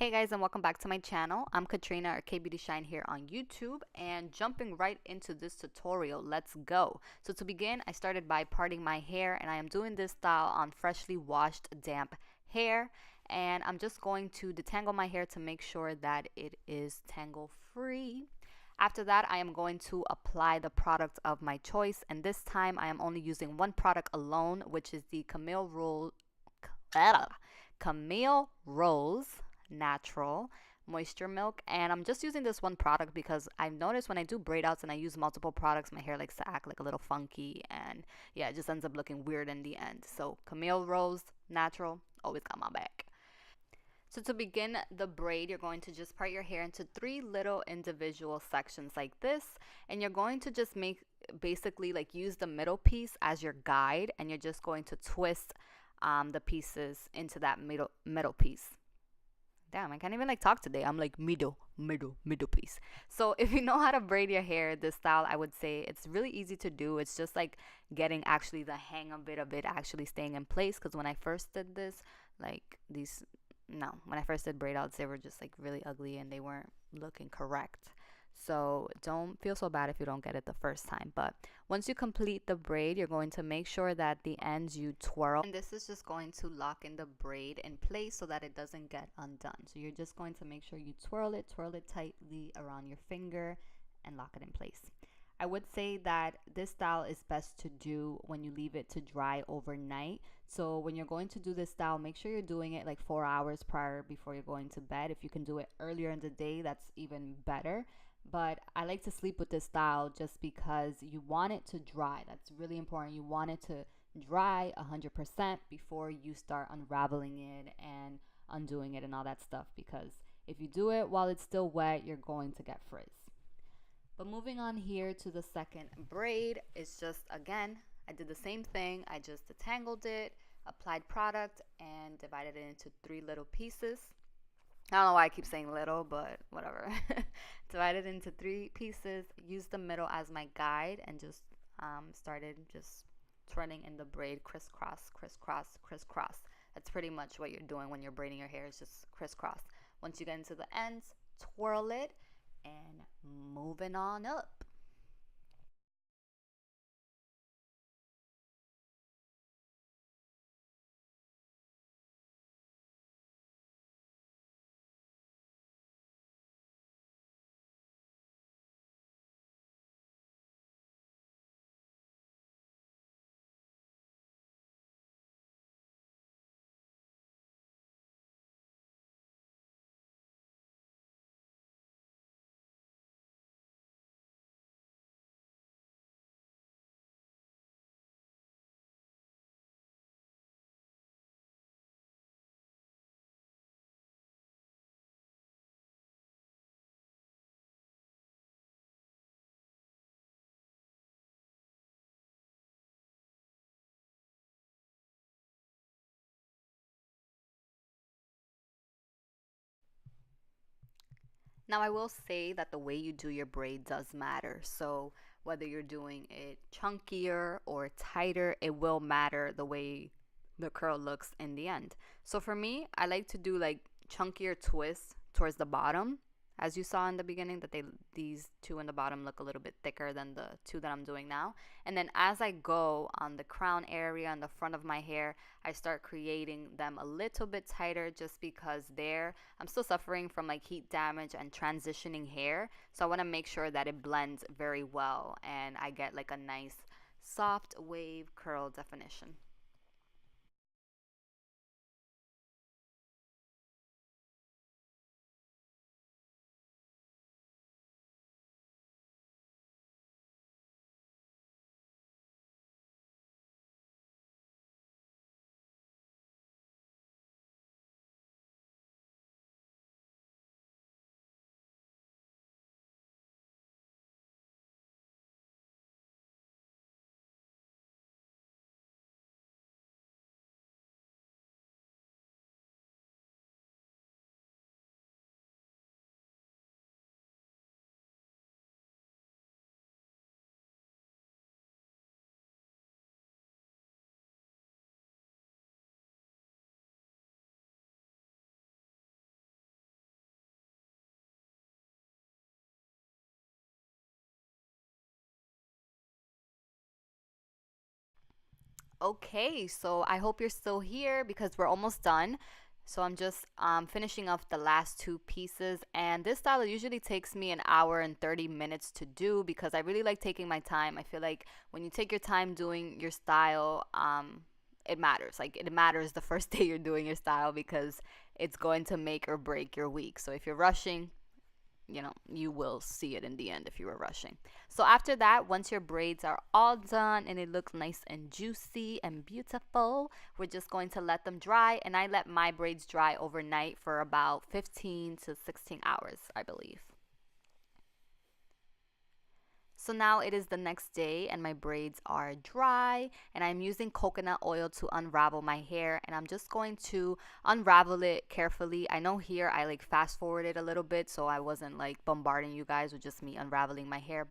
Hey guys, and welcome back to my channel. I'm Katrina or K Beauty Shine here on YouTube, and jumping right into this tutorial, let's go. So to begin, I started by parting my hair, and I am doing this style on freshly washed damp hair, and I'm just going to detangle my hair to make sure that it is tangle free. After that, I am going to apply the product of my choice, and this time I am only using one product alone, which is the Camille Rose Natural Moisture Milk. And I'm just using this one product because I've noticed when I do braid outs and I use multiple products, my hair likes to act like a little funky, and yeah, it just ends up looking weird in the end. So Camille Rose Natural always got my back. So to begin the braid, you're going to just part your hair into three little individual sections like this, and you're going to just make basically like use the middle piece as your guide, and you're just going to twist the pieces into that middle piece. Damn, I can't even like talk today. I'm like middle piece. So if you know how to braid your hair this style, I would say it's really easy to do. It's just like getting actually the hang of it actually staying in place. Because when I first did this, like these, no, when I first did braid outs, they were just like really ugly and they weren't looking correct. So don't feel so bad if you don't get it the first time. But once you complete the braid, you're going to make sure that the ends you twirl. And this is just going to lock in the braid in place so that it doesn't get undone. So you're just going to make sure you twirl it tightly around your finger and lock it in place. I would say that this style is best to do when you leave it to dry overnight. So when you're going to do this style, make sure you're doing it like 4 hours prior before you're going to bed. If you can do it earlier in the day, that's even better. But I like to sleep with this style just because you want it to dry. That's really important. You want it to dry 100% before you start unraveling it and undoing it and all that stuff, because if you do it while it's still wet, you're going to get frizz. But moving on here to the second braid, it's just again, I did the same thing. I just detangled it, applied product, and divided it into three little pieces. I don't know why I keep saying little, but whatever. Divided into three pieces, used the middle as my guide, and just started just twirling in the braid, crisscross, crisscross, crisscross. That's pretty much what you're doing when you're braiding your hair, is just crisscross. Once you get into the ends, twirl it, and moving on up. Now, I will say that the way you do your braid does matter. So, whether you're doing it chunkier or tighter, it will matter the way the curl looks in the end. So, for me, I like to do like chunkier twists towards the bottom. As you saw in the beginning, that these two in the bottom look a little bit thicker than the two that I'm doing now. And then as I go on the crown area and the front of my hair, I start creating them a little bit tighter, just because there I'm still suffering from like heat damage and transitioning hair. So I want to make sure that it blends very well and I get like a nice soft wave curl definition. Okay, so I hope you're still here because we're almost done. So I'm just finishing off the last two pieces, and this style usually takes me an hour and 30 minutes to do because I really like taking my time. I feel like when you take your time doing your style, it matters. Like it matters the first day you're doing your style because it's going to make or break your week. So if you're rushing, you will see it in the end if you were rushing. So after that, once your braids are all done and it looks nice and juicy and beautiful, we're just going to let them dry. And I let my braids dry overnight for about 15 to 16 hours, I believe. So now it is the next day and my braids are dry and I'm using coconut oil to unravel my hair, and I'm just going to unravel it carefully. I know here I like fast forwarded a little bit so I wasn't like bombarding you guys with just me unraveling my hair.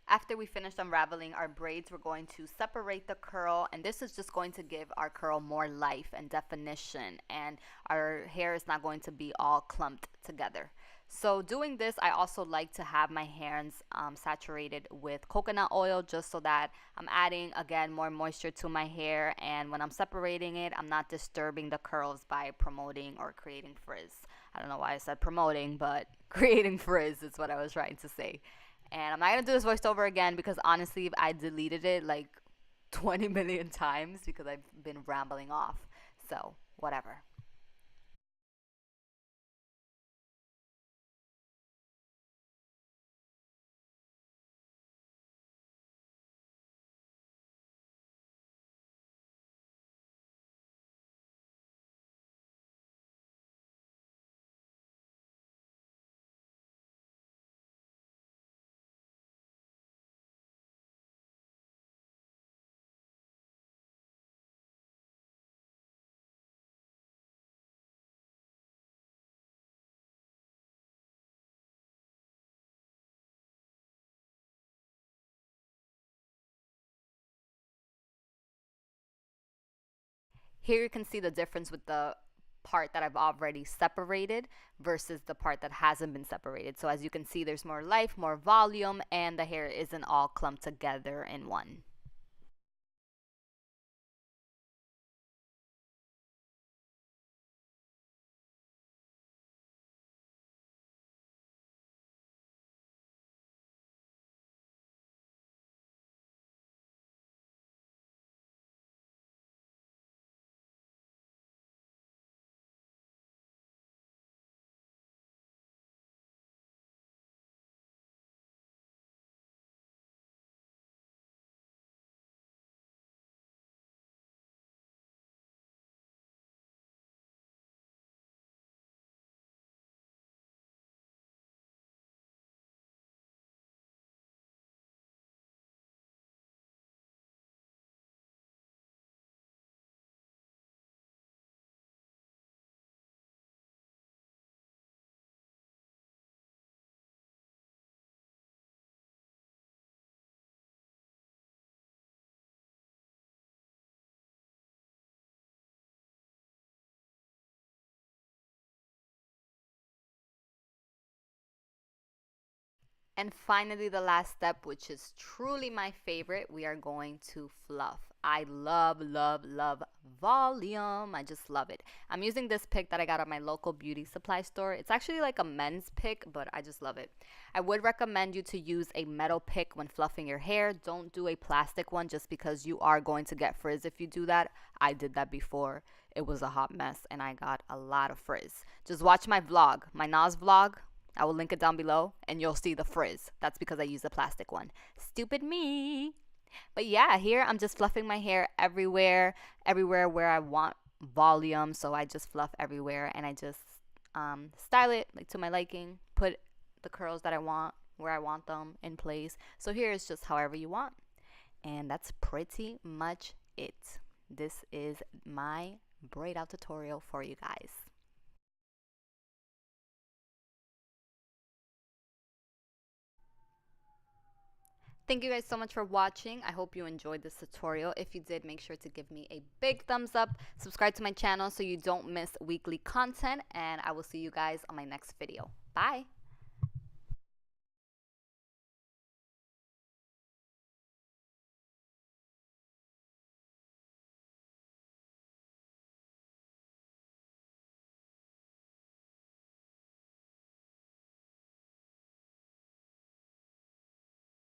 After we finished unraveling our braids, we're going to separate the curl, and this is just going to give our curl more life and definition, and our hair is not going to be all clumped together. So doing this, I also like to have my hands saturated with coconut oil just so that I'm adding again more moisture to my hair, and when I'm separating it, I'm not disturbing the curls by promoting or creating frizz. I don't know why I said promoting, but creating frizz is what I was trying to say. And I'm not gonna do this voiceover again because honestly, I deleted it like 20 million times because I've been rambling off. So, whatever. Here you can see the difference with the part that I've already separated versus the part that hasn't been separated. So as you can see, there's more life, more volume, and the hair isn't all clumped together in one. And finally, the last step, which is truly my favorite, we are going to fluff. I love, love, love volume. I just love it. I'm using this pick that I got at my local beauty supply store. It's actually like a men's pick, but I just love it. I would recommend you to use a metal pick when fluffing your hair. Don't do a plastic one just because you are going to get frizz if you do that. I did that before. It was a hot mess and I got a lot of frizz. Just watch my vlog, my Nas vlog. I will link it down below and you'll see the frizz. That's because I used a plastic one. Stupid me. But yeah, here I'm just fluffing my hair everywhere where I want volume. So I just fluff everywhere and I just style it like to my liking. Put the curls that I want where I want them in place. So here is just however you want. And that's pretty much it. This is my braid out tutorial for you guys. Thank you guys so much for watching. I hope you enjoyed this tutorial. If you did, make sure to give me a big thumbs up. Subscribe to my channel so you don't miss weekly content. And I will see you guys on my next video. Bye.